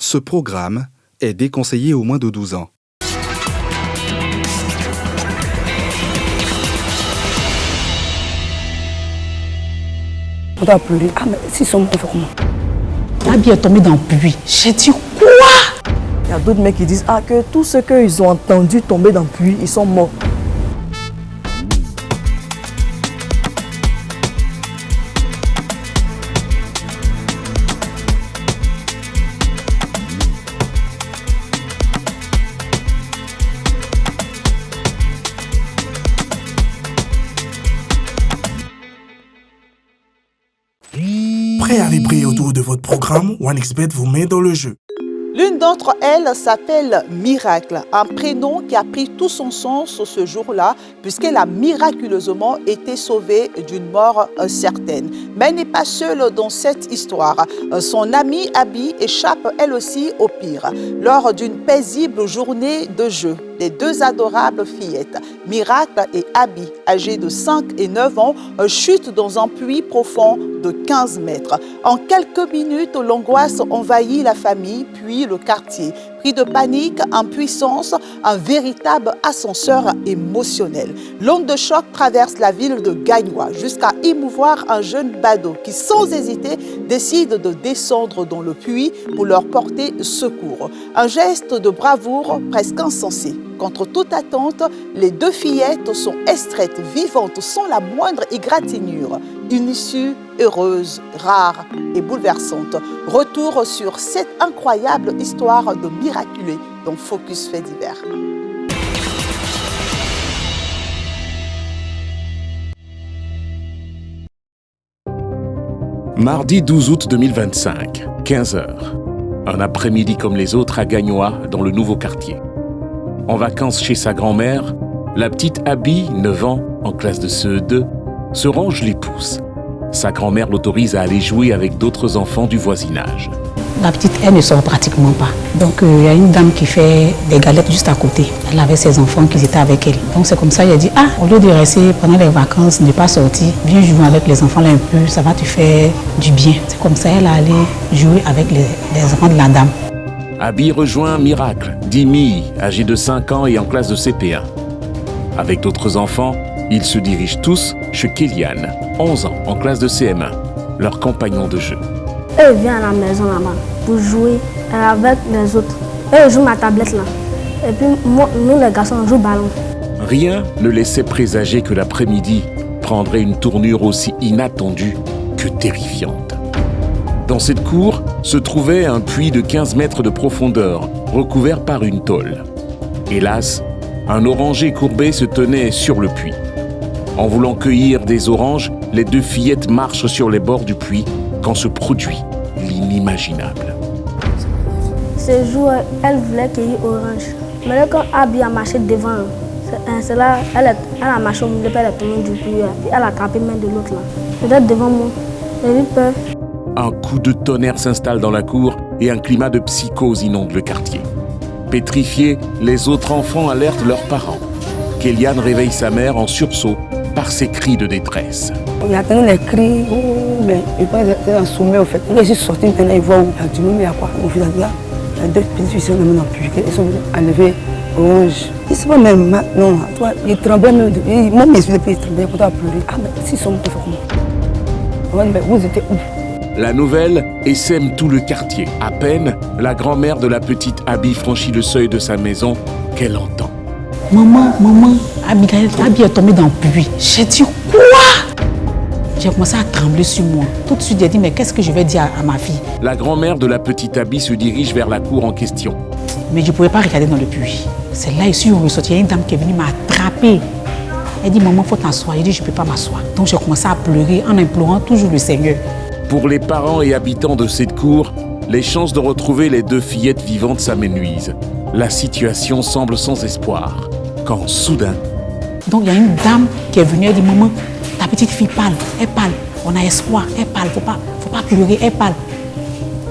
Ce programme est déconseillé aux moins de 12 ans. On doit pleurer. Ah, mais s'ils sont morts, il faut comment? Abby est tombée dans le puits. J'ai dit quoi? Il y a d'autres mecs qui disent que tous ceux qu'ils ont entendus tomber dans le puits, ils sont morts. Prêt à vibrer autour de votre programme, OneXBet vous met dans le jeu. L'une d'entre elles s'appelle Miracle, un prénom qui a pris tout son sens ce jour-là puisqu'elle a miraculeusement été sauvée d'une mort certaine. Mais elle n'est pas seule dans cette histoire. Son amie Abby échappe elle aussi au pire. Lors d'une paisible journée de jeu, les deux adorables fillettes, Miracle et Abby, âgées de 5 et 9 ans, chutent dans un puits profond de 15 mètres. En quelques minutes, l'angoisse envahit la famille, puis le quartier. Pris de panique, impuissance, un véritable ascenseur émotionnel. L'onde de choc traverse la ville de Gagnoa jusqu'à émouvoir un jeune badaud qui, sans hésiter, décide de descendre dans le puits pour leur porter secours. Un geste de bravoure presque insensé. Contre toute attente, les deux fillettes sont extraites vivantes sans la moindre égratignure. Une issue heureuse, rare et bouleversante. Retour sur cette incroyable histoire de miraculé dans Focus Faits divers. Mardi 12 août 2025, 15h. Un après-midi comme les autres à Gagnoa, dans le nouveau quartier. En vacances chez sa grand-mère, la petite Abby, 9 ans, en classe de CE2, se range les pouces. Sa grand-mère l'autorise à aller jouer avec d'autres enfants du voisinage. La petite, elle ne sort pratiquement pas. Donc, il y a une dame qui fait des galettes juste à côté. Elle avait ses enfants qui étaient avec elle. Donc, c'est comme ça, elle a dit, au lieu de rester pendant les vacances, ne pas sortir, viens jouer avec les enfants là un peu, ça va te faire du bien. C'est comme ça, elle est allée jouer avec les enfants de la dame. Abby rejoint Miracle, Dimi, âgé de 5 ans et en classe de CP1. Avec d'autres enfants, ils se dirigent tous chez Kéliane, 11 ans, en classe de CM1, leur compagnon de jeu. Elle vient à la maison là-bas pour jouer avec les autres. Elle joue ma tablette là. Et puis nous les garçons, on joue ballon. Rien ne laissait présager que l'après-midi prendrait une tournure aussi inattendue que terrifiante. Dans cette cour se trouvait un puits de 15 mètres de profondeur, recouvert par une tôle. Hélas, un oranger courbé se tenait sur le puits. En voulant cueillir des oranges, les deux fillettes marchent sur les bords du puits quand se produit l'inimaginable. Ce jour, elle voulait cueillir orange. Mais là, quand Abby a marché devant, c'est là, elle a marché au milieu, elle est tombée du puits, puis elle a attrapé main de l'autre là. Peut-être devant moi, j'ai eu peur. Un coup de tonnerre s'installe dans la cour et un climat de psychose inonde le quartier. Pétrifiés, les autres enfants alertent leurs parents. Kéliane réveille sa mère en sursaut par ses cris de détresse. Il a entendu les cris, mais il pense que c'est un sommet au fait. Quand je suis sorti, maintenant il voit où il a dit, mais il y a quoi? Mon fils a dit, il y a deux petites filles qui sont dans le puits, elles sont enlevées orange. Je ne sais pas même maintenant, toi, il tremblait même, même mes yeux, il tremblait pour toi pleurer. Ah, mais s'ils sont morts, il faut comment? Mais vous étiez où? La nouvelle essaime tout le quartier. À peine, la grand-mère de la petite Abby franchit le seuil de sa maison qu'elle entend. Maman, Abby est tombée dans le puits. J'ai dit quoi? J'ai commencé à trembler sur moi. Tout de suite, j'ai dit, mais qu'est-ce que je vais dire à ma fille? La grand-mère de la petite Abby se dirige vers la cour en question. Mais je ne pouvais pas regarder dans le puits. C'est là, ici, où il y a une dame qui est venue m'attraper. Elle dit, maman, il faut t'asseoir. J'ai dit, je ne peux pas m'asseoir. Donc, j'ai commencé à pleurer en implorant toujours le Seigneur. Pour les parents et habitants de cette cour, les chances de retrouver les deux fillettes vivantes s'amenuisent. La situation semble sans espoir, quand soudain... Donc il y a une dame qui est venue, elle dit, maman, ta petite fille parle, elle parle, on a espoir, elle parle, faut pas pleurer, elle parle.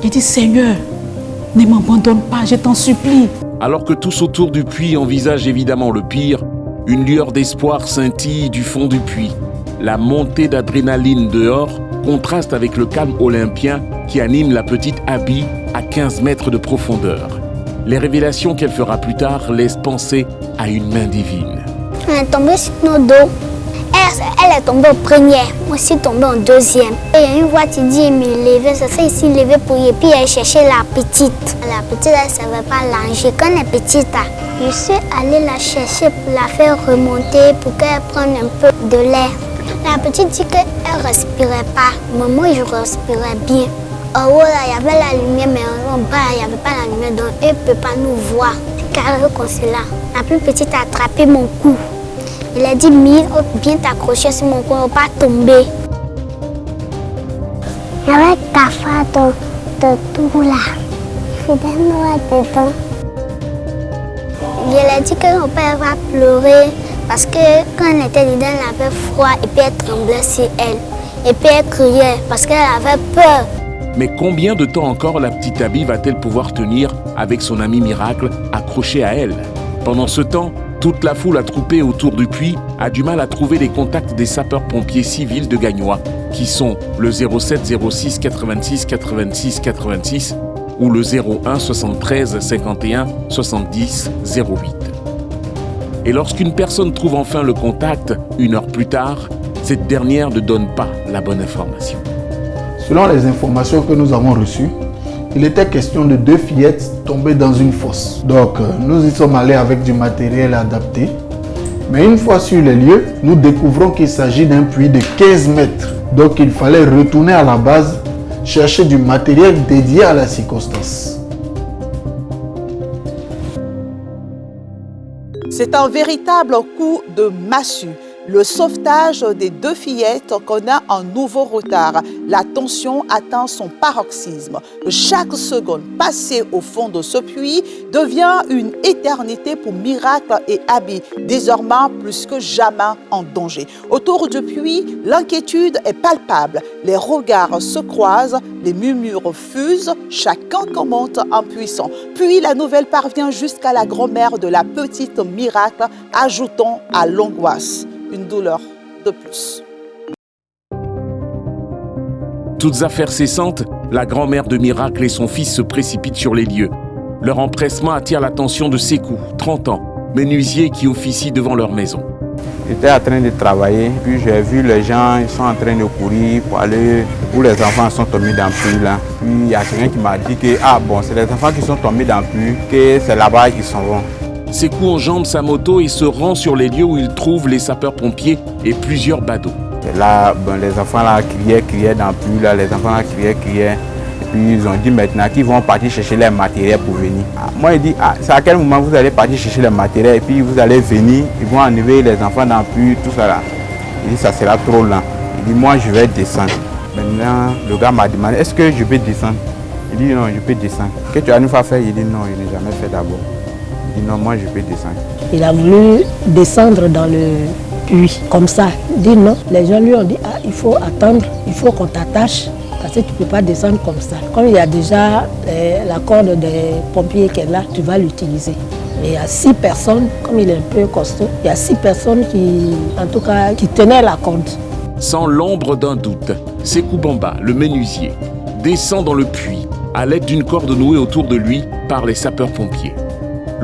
J'ai dit, Seigneur, ne m'abandonne pas, je t'en supplie. Alors que tous autour du puits envisagent évidemment le pire, une lueur d'espoir scintille du fond du puits. La montée d'adrénaline dehors contraste avec le calme olympien qui anime la petite Abby, à 15 mètres de profondeur. Les révélations qu'elle fera plus tard laissent penser à une main divine. On est tombé sur nos dos. Elle est tombée en première, moi aussi tombée en deuxième. Il y a une voix qui dit me lever, c'est ça ici, lever pour y. Puis elle cherchait la petite. La petite, elle ne savait pas nager. Quand elle est petite, je suis allée la chercher pour la faire remonter, pour qu'elle prenne un peu de l'air. La petite dit qu'elle ne respirait pas. Moi, je respirais bien. En haut, là, il y avait la lumière, mais en bas, il n'y avait pas la lumière, donc elle ne peut pas nous voir. Carré comme cela. La plus petite a attrapé mon cou. Il a dit, bien t'accrocher sur mon cou, on ne va pas tomber. Il y avait un cafard de tout là. Il faisait noir dedans. Il a dit que mon père va pleurer parce que quand elle était dedans, elle avait froid et puis elle tremblait sur elle. Et puis elle criait parce qu'elle avait peur. Mais combien de temps encore la petite Abby va-t-elle pouvoir tenir avec son ami Miracle accroché à elle? Pendant ce temps, toute la foule attroupée autour du puits a du mal à trouver les contacts des sapeurs-pompiers civils de Gagnois, qui sont le 07 06 86 86 86 ou le 01 73 51 70 08. Et lorsqu'une personne trouve enfin le contact, 1 heure plus tard, cette dernière ne donne pas la bonne information. Selon les informations que nous avons reçues, il était question de 2 fillettes tombées dans une fosse. Donc, nous y sommes allés avec du matériel adapté. Mais une fois sur les lieux, nous découvrons qu'il s'agit d'un puits de 15 mètres. Donc, il fallait retourner à la base, chercher du matériel dédié à la circonstance. C'est un véritable coup de massue. Le sauvetage des 2 fillettes connaît un nouveau retard. La tension atteint son paroxysme. Chaque seconde passée au fond de ce puits devient une éternité pour Miracle et Abby, désormais plus que jamais en danger. Autour du puits, l'inquiétude est palpable. Les regards se croisent, les murmures fusent, chacun commente impuissant. Puis la nouvelle parvient jusqu'à la grand-mère de la petite Miracle, ajoutant à l'angoisse une douleur de plus. Toutes affaires cessantes, la grand-mère de Miracle et son fils se précipitent sur les lieux. Leur empressement attire l'attention de Sekou, 30 ans, menuisier qui officie devant leur maison. J'étais en train de travailler, puis j'ai vu les gens, ils sont en train de courir pour aller où les enfants sont tombés dans le puits là. Puis il y a quelqu'un qui m'a dit que c'est les enfants qui sont tombés dans le puits, que c'est là-bas qu'ils s'en vont. Sekou enjambe sa moto et se rend sur les lieux où il trouve les sapeurs-pompiers et plusieurs badauds. Et là, les enfants là criaient dans le puits, là, les enfants là criaient. Et puis ils ont dit maintenant qu'ils vont partir chercher les matériels pour venir. Moi, il dit, c'est à quel moment vous allez partir chercher les matériels et puis vous allez venir, ils vont enlever les enfants dans le puits, tout ça là. Il dit, ça sera trop lent. Il dit, moi, je vais descendre. Maintenant, le gars m'a demandé, est-ce que je peux descendre? Il dit, non, je peux descendre. Qu'est-ce que tu as une fois fait? Il dit, non, je n'ai jamais fait d'abord. Il dit, non, moi, je peux descendre. Il a voulu descendre dans le puits, comme ça. Il dit non. Les gens lui ont dit, il faut attendre, il faut qu'on t'attache, parce que tu ne peux pas descendre comme ça. Comme il y a déjà la corde des pompiers qui est là, tu vas l'utiliser. Mais il y a 6 personnes, comme il est un peu costaud, il y a 6 personnes qui tenaient la corde. Sans l'ombre d'un doute, Sekou Bamba, le menuisier, descend dans le puits à l'aide d'une corde nouée autour de lui par les sapeurs-pompiers.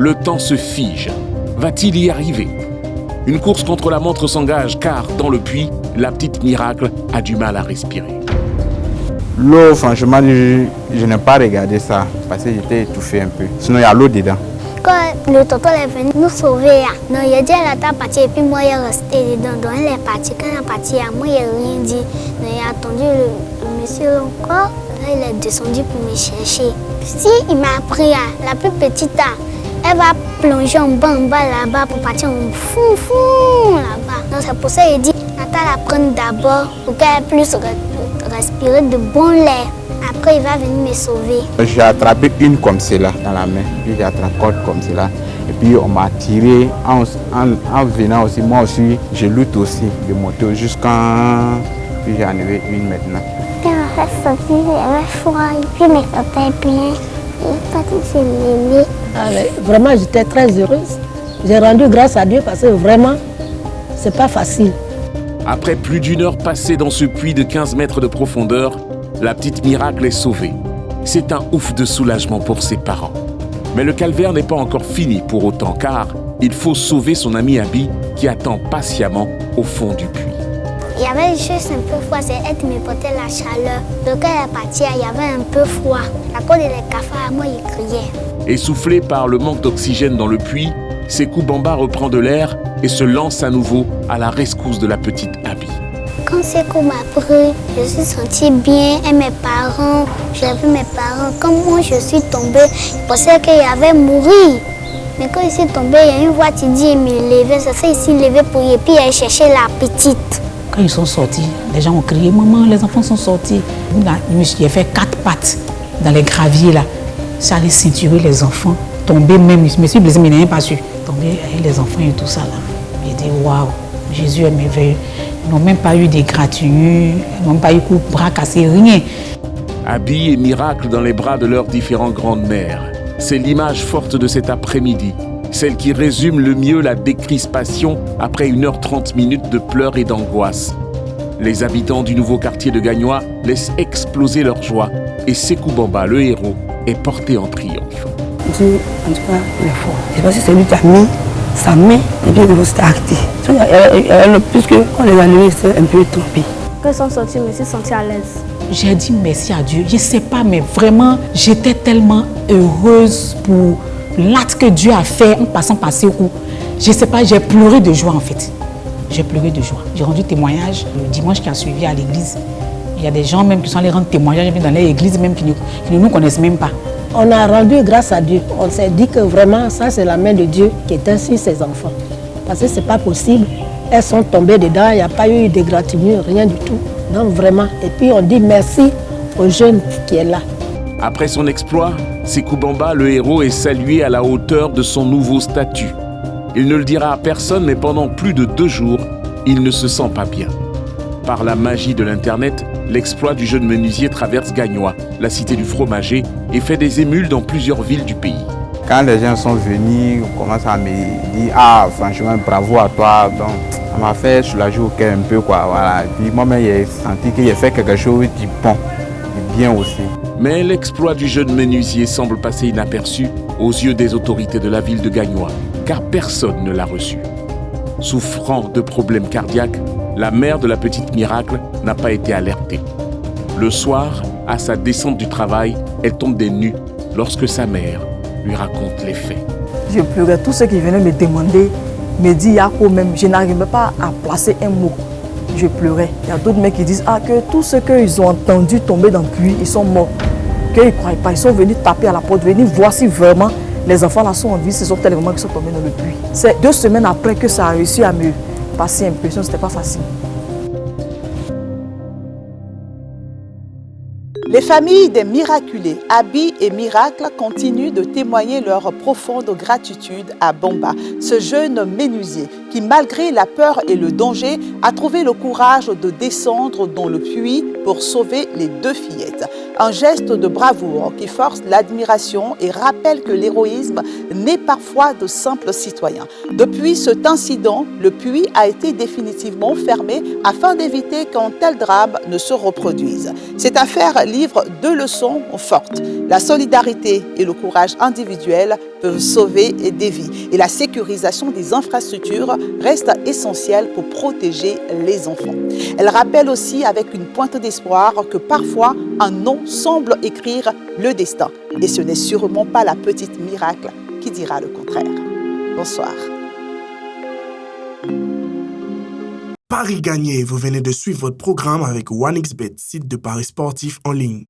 Le temps se fige. Va-t-il y arriver? Une course contre la montre s'engage car, dans le puits, la petite Miracle a du mal à respirer. L'eau, franchement, je n'ai pas regardé ça parce que j'étais étouffé un peu. Sinon, il y a l'eau dedans. Quand le tonton est venu nous sauver, non, il a dit elle était partie et puis moi, il est resté dedans. Donc, elle est partie. Quand elle est partie, moi, il n'a rien dit. Donc, il a attendu le monsieur encore. Là, il est descendu pour me chercher. Si il m'a appris, la plus petite, elle va plonger en bas là-bas pour partir en fou là-bas. Donc c'est pour ça qu'il dit, Nathan la prenne d'abord pour qu'elle puisse respirer de bon l'air. Après, il va venir me sauver. J'ai attrapé une comme cela dans la main, puis j'ai attrapé l'autre comme cela. Et puis on m'a tiré en venant aussi. Moi aussi, je lutte aussi de monter jusqu'à... Puis j'ai enlevé une maintenant. Quand on reste sorti, j'avais froid et puis mes sentais bien. Vraiment, j'étais très heureuse. J'ai rendu grâce à Dieu parce que vraiment, c'est pas facile. Après plus d'1 heure passée dans ce puits de 15 mètres de profondeur, la petite Miracle est sauvée. C'est un ouf de soulagement pour ses parents. Mais le calvaire n'est pas encore fini pour autant, car il faut sauver son ami Abi qui attend patiemment au fond du puits. Il y avait juste un peu froid, c'est elle qui me portait la chaleur. Donc quand elle est partie, il y avait un peu froid. À cause des cafards, moi, il criait. Essoufflé par le manque d'oxygène dans le puits, Sékou Bamba reprend de l'air et se lance à nouveau à la rescousse de la petite Abi. Quand Sékou m'a pris, je me suis sentie bien et mes parents, j'ai vu mes parents. Quand moi je suis tombée, je pensais qu'il avait mouru. Mais quand je suis tombée, il y a une voix qui dit me lever. C'est ça, il s'est levé pour y puis aller chercher la petite. Quand ils sont sortis, les gens ont crié « Maman, les enfants sont sortis ». J'ai fait 4 pattes dans les graviers là. Ça allait ceinturer les enfants. Tomber même, je me suis blessée, mais je n'ai pas su. Tomber avec les enfants et tout ça là. J'ai dit « Waouh, Jésus est merveilleux ». Ils n'ont même pas eu d'égratignures, ils n'ont même pas eu coup de bras cassés, rien. Abi et Miracle dans les bras de leurs différentes grandes mères. C'est l'image forte de cet après-midi, celle qui résume le mieux la décrispation après 1h30 de pleurs et d'angoisse. Les habitants du nouveau quartier de Gagnoa laissent exploser leur joie et Sékou Bamba, le héros, est porté en triomphe. Dieu, en tout cas, il est fort. Je sais pas si c'est lui qui a mis sa main et puis il s'est arrêté. Puisque quand les animaux étaient un peu trompés. Quand ils sont sortis, je me suis sentie à l'aise. J'ai dit merci à Dieu. Je ne sais pas, mais vraiment, j'étais tellement heureuse pour l'acte que Dieu a fait en passant par Sékou. Je ne sais pas, j'ai pleuré de joie en fait. J'ai pleuré de joie. J'ai rendu témoignage le dimanche qui a suivi à l'église. Il y a des gens même qui sont allés rendre témoignage dans l'église même qui ne nous connaissent même pas. On a rendu grâce à Dieu. On s'est dit que vraiment, ça c'est la main de Dieu qui était sur ses enfants. Parce que ce n'est pas possible. Elles sont tombées dedans, il n'y a pas eu d'égratignure, rien du tout. Donc vraiment, et puis on dit merci au jeune qui est là. Après son exploit, Sékou Bamba, le héros, est salué à la hauteur de son nouveau statut. Il ne le dira à personne, mais pendant plus de 2 jours, il ne se sent pas bien. Par la magie de l'Internet, l'exploit du jeune menuisier traverse Gagnoa, la cité du fromager, et fait des émules dans plusieurs villes du pays. Quand les gens sont venus, on commence à me dire « Ah, franchement, bravo à toi ». Donc, ça m'a fait soulager au cœur un peu, quoi. Voilà. Et puis moi-même, j'ai senti qu'il a fait quelque chose de bon, de bien aussi. Mais l'exploit du jeune menuisier semble passer inaperçu aux yeux des autorités de la ville de Gagnoa, car personne ne l'a reçu. Souffrant de problèmes cardiaques, la mère de la petite Miracle n'a pas été alertée. Le soir, à sa descente du travail, elle tombe des nues lorsque sa mère lui raconte les faits. Je pleurais. Tous ceux qui venaient me demander, me disent Yako même, je n'arrivais pas à placer un mot. Je pleurais. Il y a d'autres mecs qui disent que tous ceux qu'ils ont entendus tomber dans le puits, ils sont morts. Qu'ils ne croient pas. Ils sont venus taper à la porte, venir voir si vraiment les enfants là sont en vie, ce sont tellement qui sont tombés dans le puits. C'est 2 semaines après que ça a réussi à me passer impression, c'était pas facile. Les familles des miraculés, Abi et Miracle, continuent de témoigner leur profonde gratitude à Bamba, ce jeune menuisier qui, malgré la peur et le danger, a trouvé le courage de descendre dans le puits pour sauver les 2 fillettes. Un geste de bravoure qui force l'admiration et rappelle que l'héroïsme naît parfois de simples citoyens. Depuis cet incident, le puits a été définitivement fermé afin d'éviter qu'un tel drame ne se reproduise. Cette affaire livre 2 leçons fortes. La solidarité et le courage individuel peuvent sauver des vies. Et la sécurisation des infrastructures reste essentielle pour protéger les enfants. Elle rappelle aussi avec une pointe d'espoir que parfois un nom semble écrire le destin. Et ce n'est sûrement pas la petite Miracle qui dira le contraire. Bonsoir. Paris gagné, vous venez de suivre votre programme avec OneXBet, site de paris sportifs en ligne.